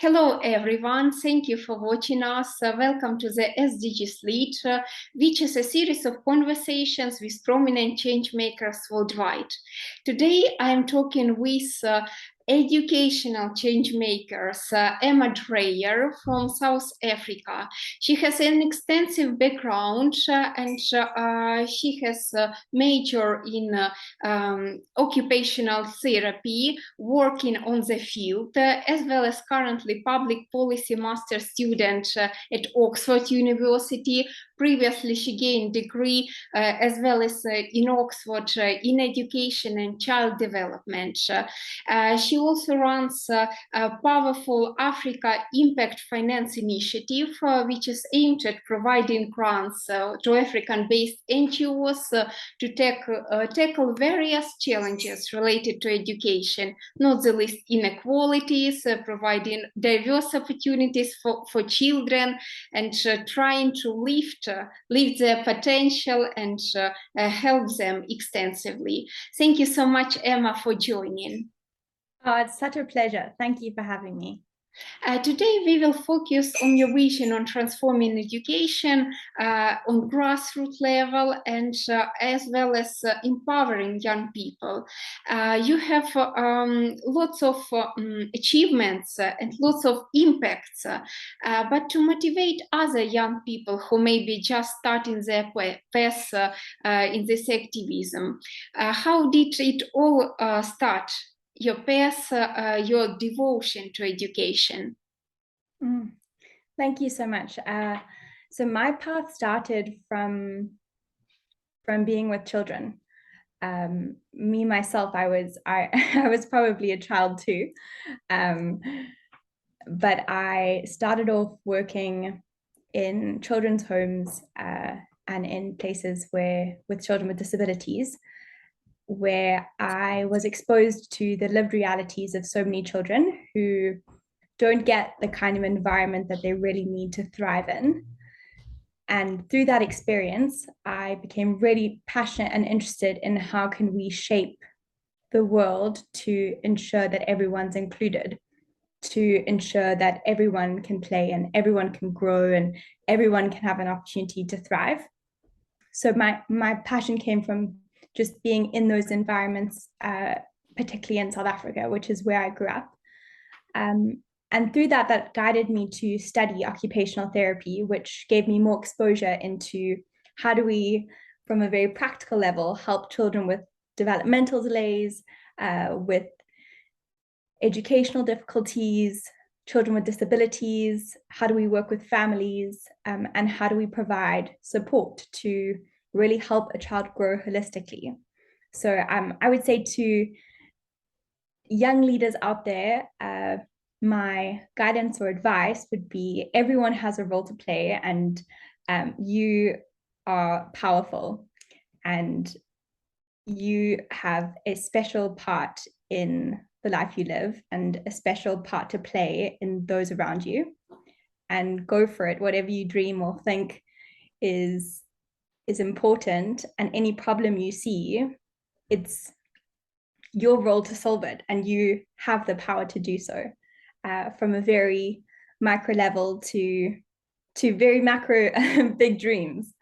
Hello, everyone. Thank you for watching us. Welcome to the SDGsLead, which is a series of conversations with prominent change makers worldwide. Today, I am talking with educational change makers, Emma Dreyer from South Africa. She has an extensive background and she has a major in occupational therapy, working on the field, as well as currently public policy master student at Oxford University. Previously, she gained degree as well as in Oxford in education and child development. She also runs a powerful Africa Impact Finance Initiative, which is aimed at providing grants to African-based NGOs to tackle various challenges related to education, not the least inequalities, providing diverse opportunities for children, and trying to lift their potential and help them extensively. Thank you so much, Emma, for joining. Oh, it's such a pleasure. Thank you for having me. Today, we will focus on your vision on transforming education on grassroots level and as well as empowering young people. You have lots of achievements and lots of impacts, but to motivate other young people who may be just starting their path in this activism, how did it all start? Your path, your devotion to education? Thank you so much. So my path started from being with children. Me myself, I was probably a child too, but I started off working in children's homes and in places with children with disabilities, where I was exposed to the lived realities of so many children who don't get the kind of environment that they really need to thrive in. And through that experience, I became really passionate and interested in how can we shape the world to ensure that everyone's included, to ensure that everyone can play and everyone can grow and everyone can have an opportunity to thrive. So my passion came from just being in those environments, particularly in South Africa, which is where I grew up. And through that guided me to study occupational therapy, which gave me more exposure into how do we, from a very practical level, help children with developmental delays, with educational difficulties, children with disabilities, how do we work with families, and how do we provide support to really help a child grow holistically. So I would say to young leaders out there, my guidance or advice would be everyone has a role to play, and you are powerful and you have a special part in the life you live and a special part to play in those around you, and go for it. Whatever you dream or think is important, and any problem you see, it's your role to solve it, and you have the power to do so, from a very micro level to very macro big dreams.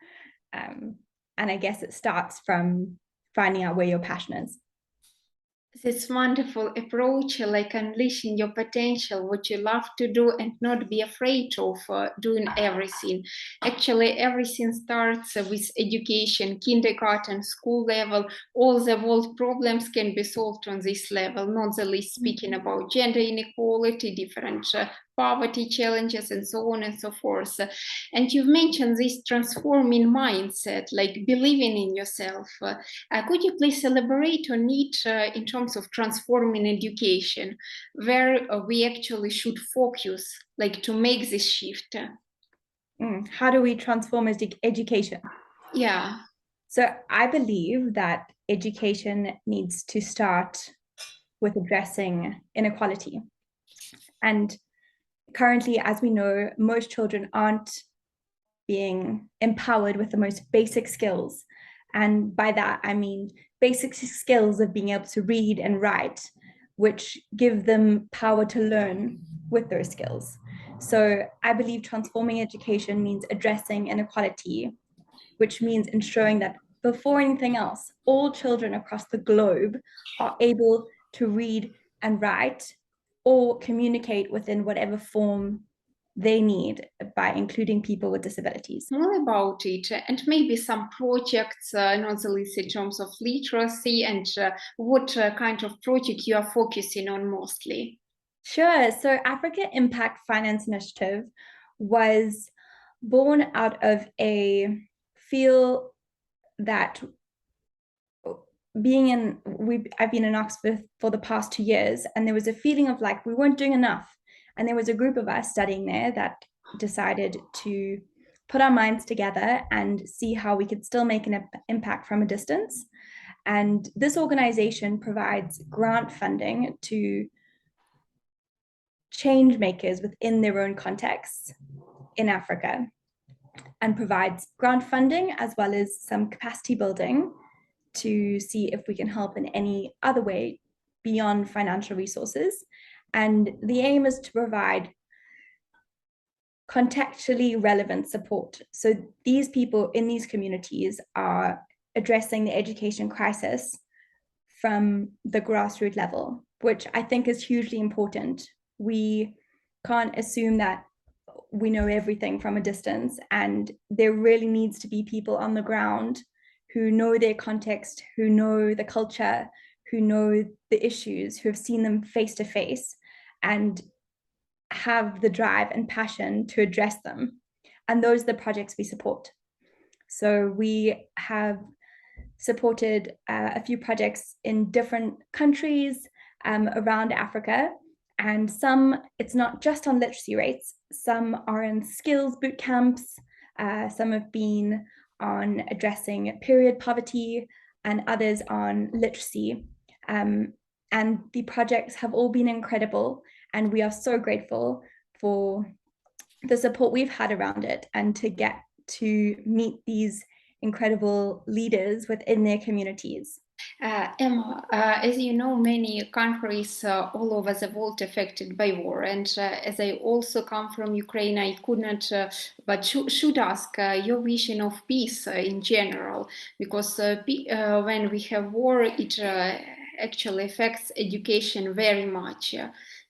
And I guess it starts from finding out where your passion is. This wonderful approach, like unleashing your potential, what you love to do, and not be afraid of doing everything. Actually, everything starts with education, kindergarten, school level. All the world problems can be solved on this level, not the least speaking about gender inequality, different poverty challenges, and so on and so forth. And you've mentioned this transforming mindset, like believing in yourself. Could you please elaborate on it in terms of transforming education, where we actually should focus, like to make this shift? How do we transform education? Yeah. So I believe that education needs to start with addressing inequality. And currently, as we know, most children aren't being empowered with the most basic skills. And by that, I mean basic skills of being able to read and write, which give them power to learn with those skills. So I believe transforming education means addressing inequality, which means ensuring that before anything else, all children across the globe are able to read and write or communicate within whatever form they need by including people with disabilities. More about it, and maybe some projects, not the least in terms of literacy, and what kind of project you are focusing on mostly. Sure. So Africa Impact Finance Initiative was born out of a feel that I've been in Oxford for the past 2 years, and there was a feeling of like we weren't doing enough. And there was a group of us studying there that decided to put our minds together and see how we could still make an impact from a distance. And this organization provides grant funding to change makers within their own contexts in Africa, and provides grant funding as well as some capacity building to see if we can help in any other way beyond financial resources. And the aim is to provide contextually relevant support. So these people in these communities are addressing the education crisis from the grassroots level, which I think is hugely important. We can't assume that we know everything from a distance, and there really needs to be people on the ground who know their context, who know the culture, who know the issues, who have seen them face to face, and have the drive and passion to address them. And those are the projects we support. So we have supported a few projects in different countries around Africa. And some, it's not just on literacy rates, some are in skills boot camps, some have been on addressing period poverty, and others on literacy. And the projects have all been incredible, and we are so grateful for the support we've had around it, and to get to meet these incredible leaders within their communities. Emma, as you know, many countries all over the world affected by war, and as I also come from Ukraine, I could not but should ask your vision of peace in general, because when we have war, it actually affects education very much,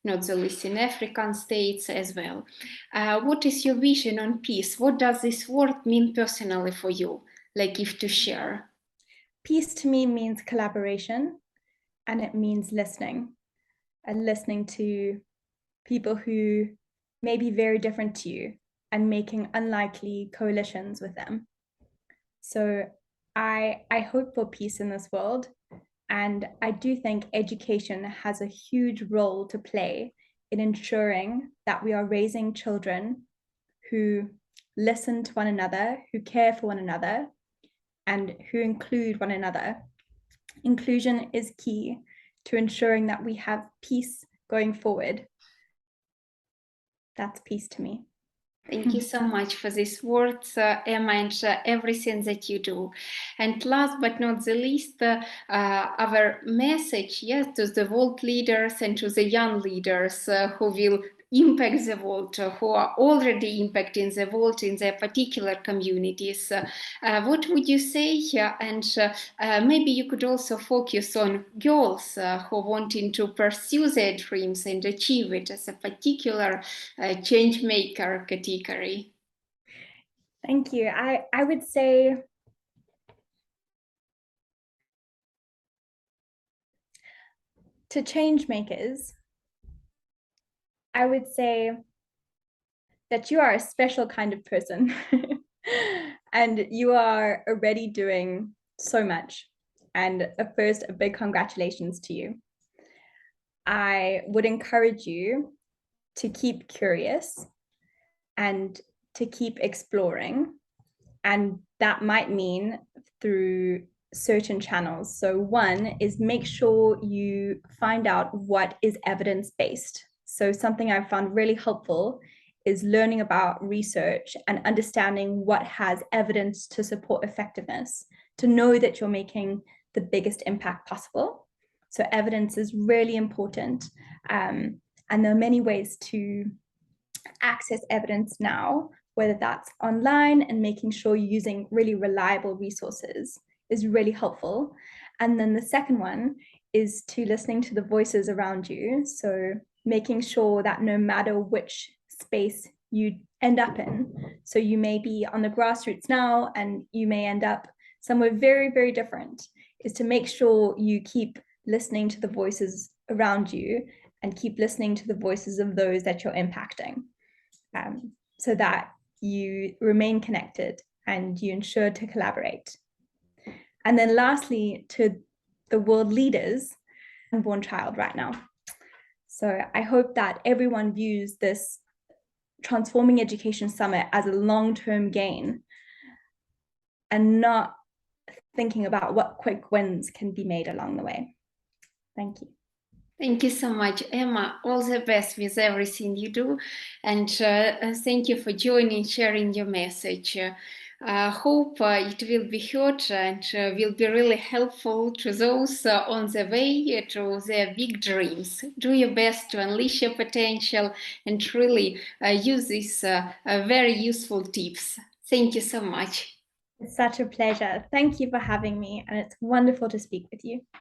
not the least in African states as well. What is your vision on peace? What does this word mean personally for you, like if to share? Peace to me means collaboration, and it means listening, and listening to people who may be very different to you and making unlikely coalitions with them. So I hope for peace in this world, and I do think education has a huge role to play in ensuring that we are raising children who listen to one another, who care for one another, and who include one another. Inclusion is key to ensuring that we have peace going forward. That's peace to me. Thank you so much for these words, Emma, and everything that you do. And last but not the least, our message, yes, to the world leaders and to the young leaders who will impact the world, who are already impacting the world in their particular communities. What would you say? And maybe you could also focus on girls who are wanting to pursue their dreams and achieve it as a particular change maker category. Thank you. I would say to change makers, I would say that you are a special kind of person and you are already doing so much. And first, a big congratulations to you. I would encourage you to keep curious and to keep exploring. And that might mean through certain channels. So one is make sure you find out what is evidence-based. So something I've found really helpful is learning about research and understanding what has evidence to support effectiveness, to know that you're making the biggest impact possible. So evidence is really important. And there are many ways to access evidence now, whether that's online and making sure you're using really reliable resources is really helpful. And then the second one is to listening to the voices around you. So making sure that no matter which space you end up in, so you may be on the grassroots now and you may end up somewhere very, very different, is to make sure you keep listening to the voices around you and keep listening to the voices of those that you're impacting, so that you remain connected and you ensure to collaborate. And then lastly, to the world leaders, unborn child right now. So I hope that everyone views this Transforming Education Summit as a long-term gain and not thinking about what quick wins can be made along the way. Thank you. Thank you so much, Emma. All the best with everything you do. And thank you for joining, sharing your message. Hope it will be heard and will be really helpful to those on the way to their big dreams. Do your best to unleash your potential and really use these very useful tips. Thank you so much. It's such a pleasure. Thank you for having me, and it's wonderful to speak with you.